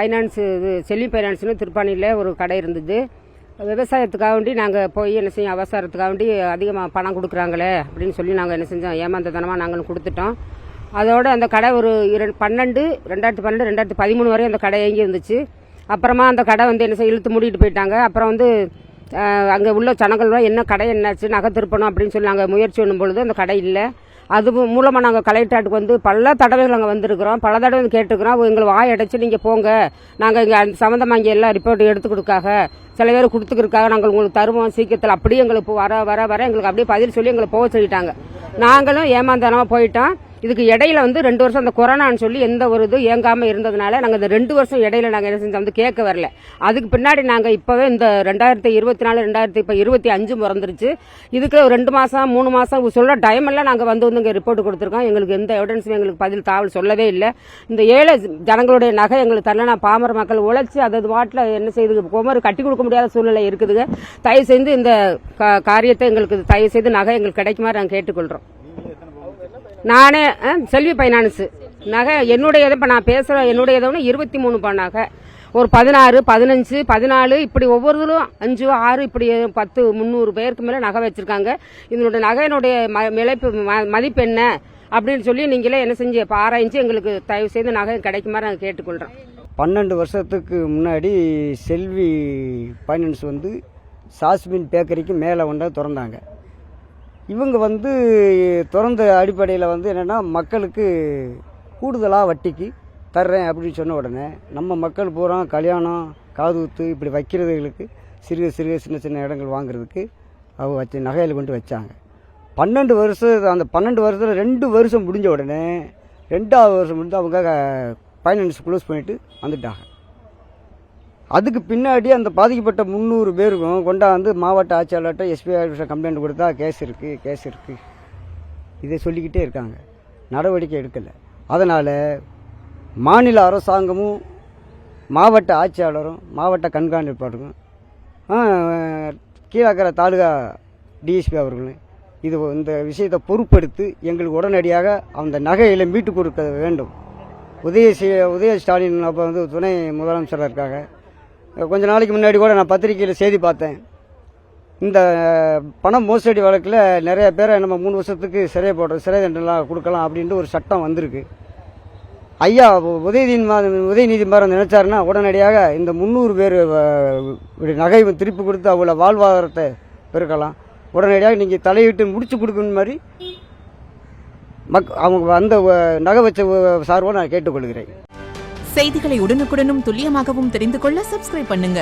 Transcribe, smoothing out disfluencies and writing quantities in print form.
Finance இது செல்வி ஃபைனான்ஸ்னு திருப்பாணியில் ஒரு கடை இருந்தது. விவசாயத்துக்காக வேண்டி நாங்கள் போய் என்ன செய்யும், அவசரத்துக்காக வேண்டி அதிகமாக பணம் கொடுக்குறாங்களே அப்படின்னு சொல்லி நாங்கள் என்ன செஞ்சோம், ஏமாந்தனமாக நாங்களும் கொடுத்துட்டோம். அதோடு அந்த கடை ஒரு 2012, 2013 வரை அந்த கடை இயங்கி இருந்துச்சு. அப்புறமா அந்த கடை வந்து என்ன செய்ய இழுத்து மூடிட்டு போயிட்டாங்க. அப்புறம் வந்து அங்கே உள்ள ஜனங்கள்லாம் என்ன கடை என்னாச்சு, நகை திருப்பணும் அப்படின்னு சொல்லி நாங்கள் முயற்சி பண்ணும் பொழுது அந்த கடை இல்லை. அது மூலமாக நாங்கள் கலெக்டரேட்டுக்கு வந்து பல தடவைகள் அங்கே வந்திருக்கிறோம், பல தடவை வந்து கேட்டுருக்கிறோம். எங்களை வாய் அடைச்சி நீங்கள் போங்க, நாங்கள் இங்கே அந்த சம்மந்தமாக இங்கே எல்லாம் ரிப்போர்ட் எடுத்துக்கிறதுக்காக சில பேர் கொடுத்துக்கிறதுக்காக நாங்கள் உங்களுக்கு தருவோம் சீக்கிரத்தில், அப்படியே எங்களுக்கு வர வர வர எங்களுக்கு அப்படியே பதில் சொல்லி எங்களை போக சொல்லிட்டாங்க. நாங்களும் ஏமாந்தனமாக போயிட்டோம். இதுக்கு இடையில வந்து 2 வருஷம் அந்த கொரோனான்னு சொல்லி எந்த ஒரு இது இயங்காமல் இருந்ததுனால நாங்கள் இந்த 2 வருஷம் இடையில நாங்கள் என்ன செஞ்சோம் வந்து கேட்க வரல. அதுக்கு பின்னாடி நாங்கள் இப்போவே இந்த 2024, 2025 பிறந்துருச்சு. இதுக்கு 2 மாதம் 3 மாதம் சொல்கிற டைம் எல்லாம் நாங்கள் வந்து இங்கே ரிப்போர்ட் கொடுத்துருக்கோம். எங்களுக்கு எந்த எவிடன்ஸும் எங்களுக்கு பதில் தாவல் சொல்லவே இல்லை. இந்த ஏழை ஜனங்களுடைய நகை எங்களுக்கு தரலனா பாமர மக்கள் உழைச்சி அது வாட்டில் என்ன செய்து குமரு கட்டி கொடுக்க முடியாத சூழ்நிலை இருக்குதுங்க. தயவு செய்து இந்த காரியத்தை எங்களுக்கு தயவு செய்து நகை எங்களுக்கு கிடைக்குமாறு நாங்கள் கேட்டுக்கொள்கிறோம். நானே செல்வி ஃபைனான்ஸு நகை என்னுடையதை இப்போ நான் பேசுகிறேன், என்னுடையதை 23 பவுன் நகை, ஒரு 16, 15, 14 இப்படி ஒவ்வொருத்தரும் 5, 6 இப்படி 10, 300 பேருக்கு மேலே நகை வச்சுருக்காங்க. இதனுடைய நகையினுடைய மதிப்பு என்ன அப்படின்னு சொல்லி நீங்களே என்ன செஞ்சு ஆராய்ச்சி எங்களுக்கு தயவு செய்து நகை கிடைக்குமாறு நாங்கள் கேட்டுக்கொள்கிறோம். 12 வருஷத்துக்கு முன்னாடி செல்வி ஃபைனான்ஸ் வந்து சாஸ்மின் பேக்கரிக்கு மேலே வந்து திறந்தாங்க. இவங்க வந்து திறந்த அடிப்படையில் வந்து என்னென்னா மக்களுக்கு கூடுதலாக வட்டிக்கு தர்றேன் அப்படின்னு சொன்ன உடனே நம்ம மக்கள் பூரா கல்யாணம் காதுகுத்து இப்படி வைக்கிறதுகளுக்கு சின்ன சின்ன இடங்கள் வாங்குறதுக்கு அவங்க வச்சு நகையில் கொண்டு வச்சாங்க. 12 வருஷம் அந்த 12 வருஷத்தில் 2 வருஷம் முடிஞ்ச உடனே 2வது வருஷம் முடிஞ்சு அவங்க ஃபைனான்ஸ் க்ளோஸ் பண்ணிவிட்டு வந்துட்டாங்க. அதுக்கு பின்னாடி அந்த பாதிக்கப்பட்ட 300 பேருக்கும் கொண்டாந்து மாவட்ட ஆட்சியாளர்கிட்ட எஸ்பி ஆஃபீஸில் கம்ப்ளைண்ட் கொடுத்தா கேஸ் இருக்குது இதை சொல்லிக்கிட்டே இருக்காங்க, நடவடிக்கை எடுக்கலை. அதனால் மாநில அரசாங்கமும் மாவட்ட ஆட்சியாளரும் மாவட்ட கண்காணிப்பாளரும் கீழக்கரை தாலுகா டிஎஸ்பி அவர்களும் இந்த விஷயத்தை பொறுப்பெடுத்து எங்களுக்கு உடனடியாக அந்த நகைகளை மீட்டு கொடுக்க வேண்டும். உதய ஸ்டாலின் அப்போ வந்து துணை முதலமைச்சராக இருக்காங்க. கொஞ்ச நாளைக்கு முன்னாடி கூட நான் பத்திரிகையில் செய்தி பார்த்தேன். இந்த பண மோசடி வழக்கில் நிறைய பேரை நம்ம 3 வருஷத்துக்கு சிறை தண்டனைலாம் கொடுக்கலாம் அப்படின்ட்டு ஒரு சட்டம் வந்திருக்கு. ஐயா உதயநீதிமன்றம் நினைச்சாருன்னா உடனடியாக இந்த 300 பேர் நகை திருப்பி கொடுத்து அவங்கள வாழ்வாதாரத்தை பெருக்கலாம். உடனடியாக நீங்கள் தலையிட்டு முடிச்சு கொடுக்கணும் மாதிரி அவங்க அந்த நகை வச்ச சார்பாக நான் கேட்டுக்கொள்கிறேன். செய்திகளை உடனுக்குடனும் துல்லியமாகவும் தெரிந்து கொள்ள சப்ஸ்கிரைப் பண்ணுங்க.